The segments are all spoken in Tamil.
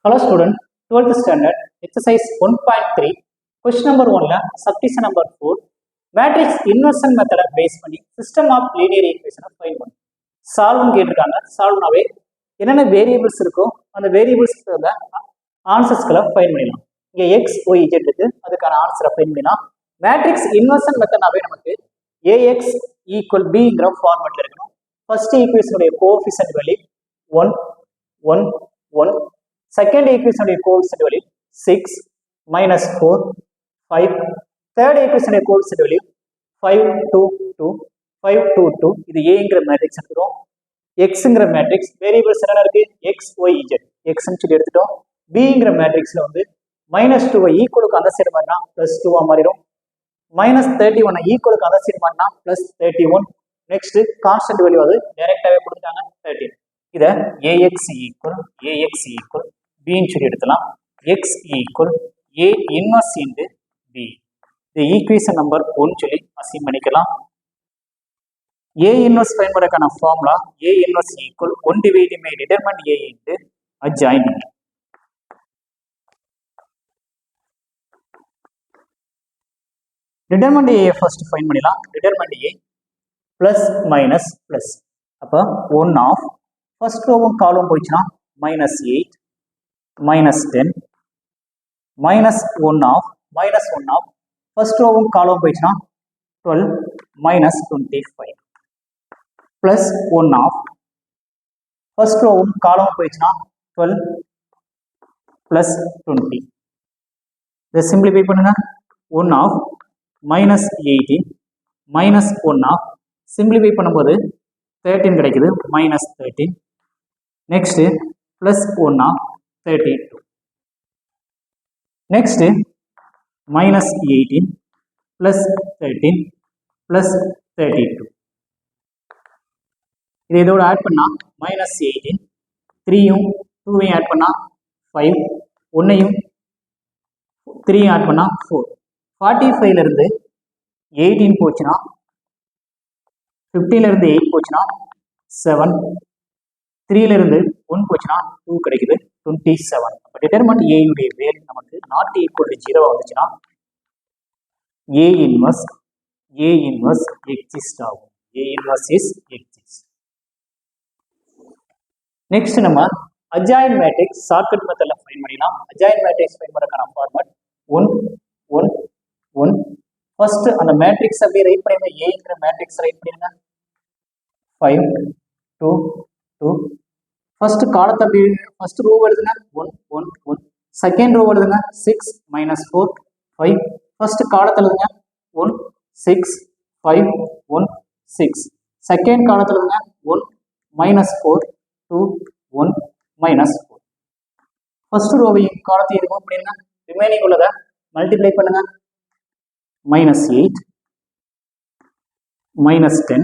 Hello student, 12th standard, exercise 1.3, question number 1 la subdivision number 4, matrix inversion method base பண்ணி system of linear equation find பண்ணு. solve கேட்டிருக்காங்க. solve நாவே என்னென்ன variables இருக்கோ அந்த variables ஆன்சர்ஸ்களை ஃபைண்ட் பண்ணிடலாம். இங்க x y z இருக்கு, அதுக்கான ஆன்சரை ஃபைண்ட் பண்ணிடலாம். மேட்ரிக்ஸ் இன்வர்ஷன் மெத்தட்னாவே நமக்கு ax equal bங்கிற ஃபார்மட்ல இருக்கணும். ஃபர்ஸ்ட் ஈக்குவேஷனுடைய coefficient value 1 1 1, second equation coefficient value 6 minus 4 5, third equation coefficient value 5 2 2 5 2 2. இது a ங்கிற மேட்ரிக்ஸ் எடுத்துறோம். x ங்கிற மேட்ரிக்ஸ் வேரியபிள்ஸ் என்ன இருக்கு, x y z, x ன்னு சொல்லி எடுத்துட்டோம். b ங்கிற மேட்ரிக்ஸ்ல வந்து -2 ஈக்குவலுக்கு அந்த சைடு மாறினா +2 ஆ மாறிடும். -31 ஈக்குவலுக்கு அந்த சைடு மாறினா +31. நெக்ஸ்ட் கான்ஸ்டன்ட் வேல்யூ அது டைரக்டாவே கொடுத்துட்டாங்க 13. இத ax equal b ன்னு சொல்லி எடுத்தலாம். x equal a inverse into b. இந்த ஈக்குவேஷன் நம்பர் 1 சொல்லி அசைன் பண்ணிக்கலாம். a inverse பயன்படுறதுக்கான formula a inverse equal 1 divided by determinant a into adjoint b. determinant a first find பண்ணிடலாம். determinant a plus minus plus, அப்போ 1 of first ரோவும் காலும் போயிடுச்சுன்னா -8 -10 -1 of first ரோவும் காலும் போயிடுச்சுன்னா 12 -25 plus 1 of first ரோவும் காலும் போயிடுச்சுன்னா 12 plus 20. இதை சிம்பிளிஃபை பண்ணுங்க. 1 of -18 -1 of சிம்பிளிஃபை பண்ணும்போது 13 கிடைக்குது, -13. Next plus 1 of 32. Next -18 plus 13 plus 32. இது இதோட ஆட் பண்ணா -18, 3யும் 2வையும் ஆட் பண்ணா 5, 1ஐயும் 3யும் ஆட் பண்ணா 4. 45ல இருந்து 18 போச்சுன்னா 15ல இருந்து 8 போச்சுன்னா 7, 3ல இருந்து 1 போச்சுன்னா 2 கிடைக்குது, 27. அப்போ டிட்டர்மினன்ட் a உடைய வேல்யூ நமக்கு நாட் ஈக்குவல் டு 0 வந்துச்சுன்னா a இன்வர்ஸ் எக்ஸிஸ்ட் ஆகும். a inverse is exist. Next நம்ம அட்ஜாயின்ட் மேட்ரிக்ஸ் ஷார்ட்கட் மெத்தட்ல ஃபைண்ட் பண்ணிடலாம். அட்ஜாயின்ட் மேட்ரிக்ஸ் ஃபைண்ட் பண்ணறதுக்கான ஃபார்மட் 1 1 1. ஃபர்ஸ்ட் அந்த மேட்ரிக்ஸ் அப்படியே ரைட் பண்ணிடுங்க. a ங்கிற மேட்ரிக்ஸ் ரைட் பண்ணிடுங்க. 5 2 2. ஃபர்ஸ்ட் காலத்தை அப்படி ஃபர்ஸ்ட் ரோ எழுதுங்க 1 1 1. செகண்ட் ரோ எழுதுங்க 6 -4 5. ஃபர்ஸ்ட் காலத்தை எழுதுங்க 1 6 5 1 6. செகண்ட் காலத்தை எழுதுங்க 1 -4 2 1 -4. ஃபர்ஸ்ட் ரோவையும் காலத்தையும் ரிமூவ் பண்ணிடுங்க. ரிமைனிங் உள்ளதை மல்டிப்ளை பண்ணுங்க. -8 -10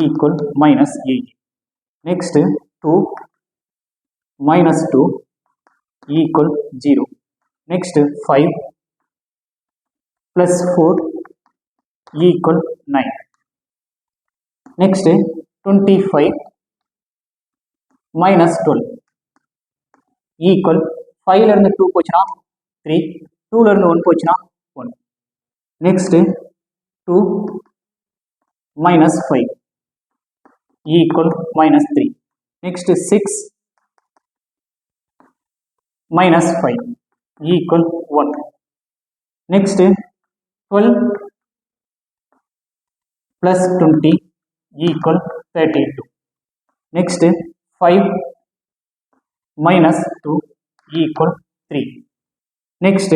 equal -8. Next 2 -2 equal 0. Next 5 plus 4 equal 9. Next 25 -12 equal 5ல இருந்து 2 போச்சுன்னா 3, 2ல இருந்து 1 போச்சுன்னா 1. Next 2 -5 equal -3. Next 6 -5 equal 1. Next 12 plus 20 equal 32. Next 5 -2 equal 3. Next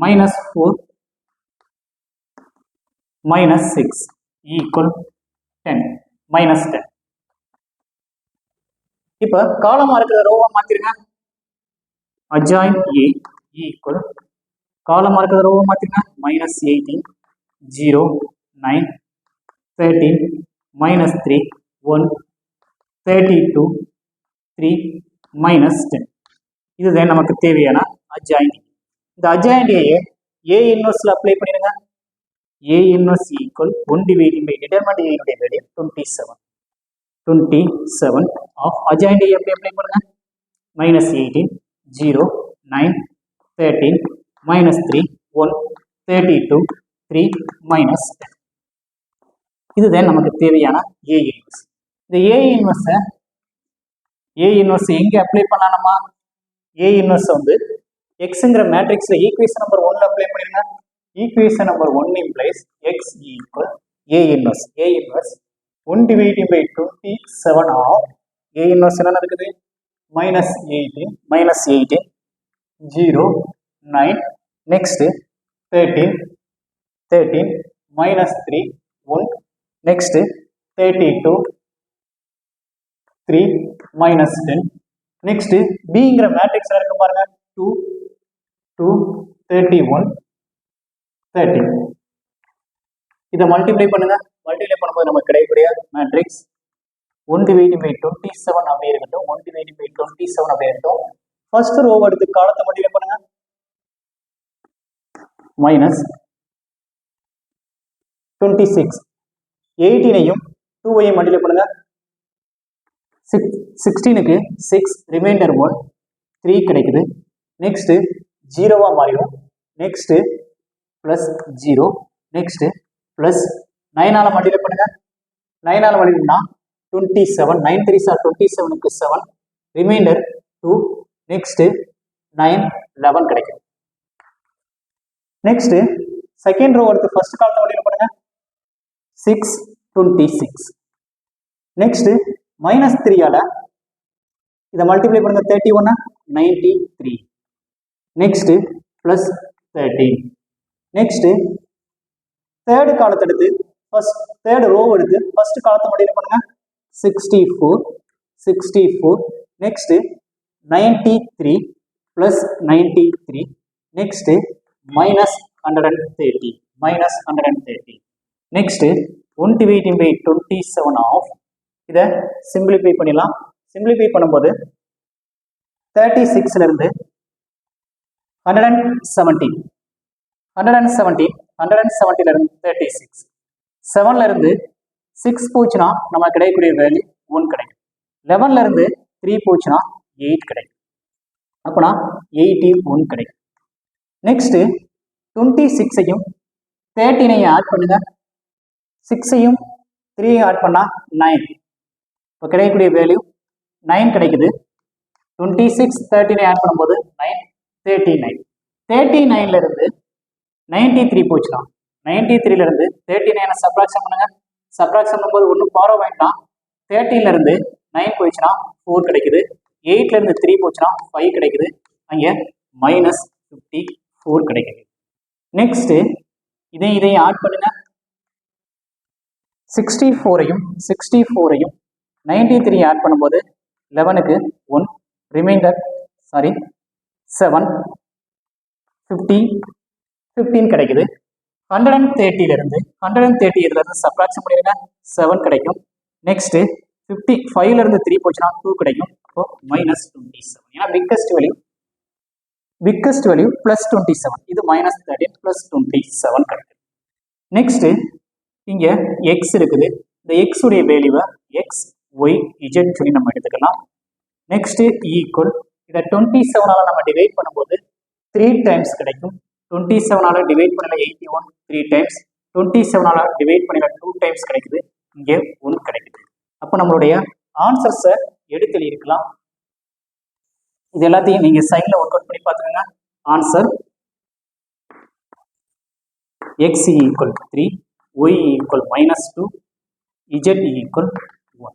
-4 -6 equal 10 -10. இப்போ காலமா இருக்கிற ரோவா மாத்திருங்க. adjoint a equal காலமா இருக்கிற ரோவா மாத்திருங்க. -18 0 9 13 -3 1 32 3 -10. இதுதான் நமக்கு தேவையான adjoint. இந்த adjoint a இன்வர்ஸ்ல அப்ளை பண்ணிடுங்க. a inverse equal 1 divided by determinant a உடைய வேல்யூ 27 of adjoint a எப்படி அப்ளை பண்ணுங்க. -18 0, 9, 13, minus 3, 1, 32, 3, minus 10. இதுதான் நமக்கு தேவையான A இன்வர்ஸ். இந்த A இன்வர்ஸ் எங்கே அப்ளை பண்ணலாமா? A இன்வர்ஸ் வந்து எக்ஸுங்கிற மேட்ரிக்ஸில் ஈக்குவேஷன் நம்பர் 1 அப்ளை பண்ணிருங்க. Equation number 1 implies x equal A inverse. A inverse 1 divided by 27 of A inverse என்ன இருக்குது? minus 18, 0, 9, next 13, minus 3, 1, next 32, 3, minus 10, next Bங்கிற மேட்ரிக்ஸ்ல இருக்கு பாருங்க 2, 31, 30. இதை மல்டிப்ளை பண்ணுங்க. மல்டிப்ளை பண்ணும்போது நமக்கு கிடைக்கக்கூடிய மேட்ரிக்ஸ் 1 divided by 27 அப்படியே இருக்கட்டும். 1 divided by 27 அப்படியே இருக்கட்டும். ஃபர்ஸ்ட் ரோ எடுத்து காலத்தை மல்டிப்ளை பண்ணுங்க. மைனஸ் 26, 18ஐயும் 2ஐயும் மல்டிப்ளை பண்ணுங்க. 16க்கு 6, ரிமைண்டர் 1, 3 கிடைக்குது. நெக்ஸ்ட் 0வா மாறிடும். நெக்ஸ்ட் பிளஸ் 0, நெக்ஸ்ட் பிளஸ் 9ஆல மல்டிப்ளை பண்ணுங்க. 9ஆல மல்டிப்ளைனா 27, 9 3s are 27க்கு 7, ரிமைண்டர் 2, நெக்ஸ்ட் 9, 11 கிடைக்கும். நெக்ஸ்ட் செகண்ட் ரோ எடுத்து ஃபர்ஸ்ட் காலத்தை மல்டிப்ளை பண்ணுங்க. 6, 26. நெக்ஸ்ட் மைனஸ் 3ஆல இதை மல்டிப்ளை பண்ணுங்க. 31, 93. Next plus 13. நெக்ஸ்ட் தேர்ட் காலத்தை எடுத்து தேர்ட் ரோ எடுத்து ஃபர்ஸ்ட் காலத்தை மல்டிப்ளை பண்ணுங்க. 64. Next 93 plus 93. Next minus 130. Next 1 divided by 27 of இதை சிம்பிளிஃபை பண்ணிடலாம். சிம்பிளிஃபை பண்ணும்போது 36ல இருந்து 117 117ல இருந்து 36, 7ல இருந்து 6 போச்சுன்னா நம்ம கிடைக்கக்கூடிய வேல்யூ 1 கிடைக்கும். 11ல இருந்து 3 போச்சுன்னா 8 கிடைக்கும். அப்போனா 81 கிடைக்கும். நெக்ஸ்ட் 26ஐயும் 13ஐயும் ஆட் பண்ணுங்க. 6ஐயும் 3ஐயும் ஆட் பண்ணா 9. இப்போ கிடைக்கக்கூடிய வேல்யூ 9 கிடைக்குது. 26, 13 ஆட் பண்ணும்போது 9, 39. 39ல இருந்து 93 போச்சுன்னா 93ல இருந்து 39 சப்ராக்ஷன் பண்ணுங்க. சப்ராக்ஷன் பண்ணும்போது ஒன்றும் பாரோ வேண்டாம். 13ல இருந்து 9 போயிடுச்சுன்னா 4 கிடைக்குது. 8ல இருந்து 3 போச்சுன்னா 5 கிடைக்குது. அங்கே மைனஸ் 54 கிடைக்குது. நெக்ஸ்ட் இதையும் ஆட் பண்ணுங்க. 64ஐயும் 93 ஆட் பண்ணும்போது 11க்கு 1, ரிமைண்டர் 7, 15 கிடைக்குது. 130ல இருந்து சப்ராக்ஷன் பண்ணிருங்க. 7 கிடைக்கும். நெக்ஸ்ட் 55ல இருந்து 3 போச்சுன்னா 2 கிடைக்கும். அப்போ மைனஸ் 27. ஏன்னா பிக்கஸ்ட் வேல்யூ பிளஸ் 27. இது மைனஸ் 13 பிளஸ் 27 கிடைக்கும். நெக்ஸ்ட் இங்க எக்ஸ் இருக்குது. இந்த எக்ஸ் உடைய வேல்யூவை எக்ஸ் ஒய் இஜெட் சொல்லி நம்ம எடுத்துக்கலாம். நெக்ஸ்ட் ஈக்குவல் இதை 27ஆல நம்ம டிவைட் பண்ணும்போது 3 டைம்ஸ் கிடைக்கும். 27ஆல டிவைட் பண்ணல 81, 3 டைம்ஸ். 27ஆல டிவைட் பண்ணல 2 டைம்ஸ் கிடைக்குது. இங்கே 1 கிடைக்குது. அப்போ நம்மளுடைய ஆன்சர்ஸை எடுத்து எழுதிக்கலாம். இது எல்லாத்தையும் நீங்க சைன்ல ஒர்க் அவுட் பண்ணி பார்த்துக்கோங்க. Answer x equal 3, y equal -2, z equal 1.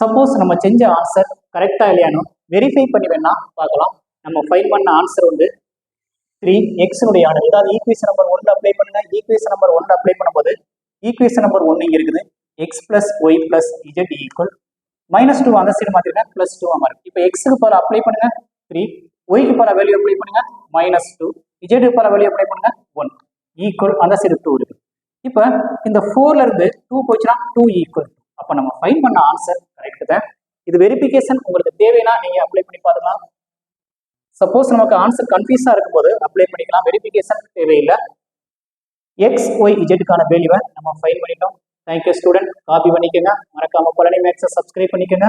Suppose நம்ம செஞ்ச ஆன்சர் கரெக்டா இல்லையானு வெரிஃபை பண்ணி வேணா பார்க்கலாம். நம்ம ஃபைண்ட் பண்ண ஆன்சர் வந்து 3x ஆனது. ஏதாவது ஈக்குவேஷன் நம்பர் 1 அப்ளை பண்ணுங்க. ஈக்குவேஷன் நம்பர் 1 அப்ளை பண்ணும்போது ஈக்குவேஷன் நம்பர் 1 இங்க இருக்குது. x plus y plus z equal -2 அந்த சைடு மாத்திருங்க, +2 மாறும். இப்போ x க்கு பதிலா அப்ளை பண்ணுங்க 3, y க்கு பதிலா வேல்யூ அப்ளை பண்ணுங்க -2, z க்கு பதிலா வேல்யூ அப்ளை பண்ணுங்க 1 ஈக்குவல் அந்த சைடு 2 இருக்கு. இப்போ இந்த 4ல இருந்து 2 போச்சுன்னா 2 ஈக்குவல். அப்ப நம்ம ஃபைண்ட் பண்ண ஆன்சர் கரெக்ட் தான். இது வெரிஃபிகேஷன் உங்களுக்கு தேவைனா நீங்க அப்ளை பண்ணி பார்க்கலாம். சப்போஸ் நமக்கு ஆன்சர் கன்ஃபியூஸா இருக்கும்போது அப்ளை பண்ணிக்கலாம். வெரிஃபிகேஷன் தேவையில்லை. x y z க்கான வேல்யூவை நம்ம ஃபைண்ட் பண்ணிட்டோம். Thank you student. காப்பி பண்ணிக்கோங்க. மறக்காம பழனி மேக்ஸை சப்ஸ்கிரைப் பண்ணிக்கோங்க.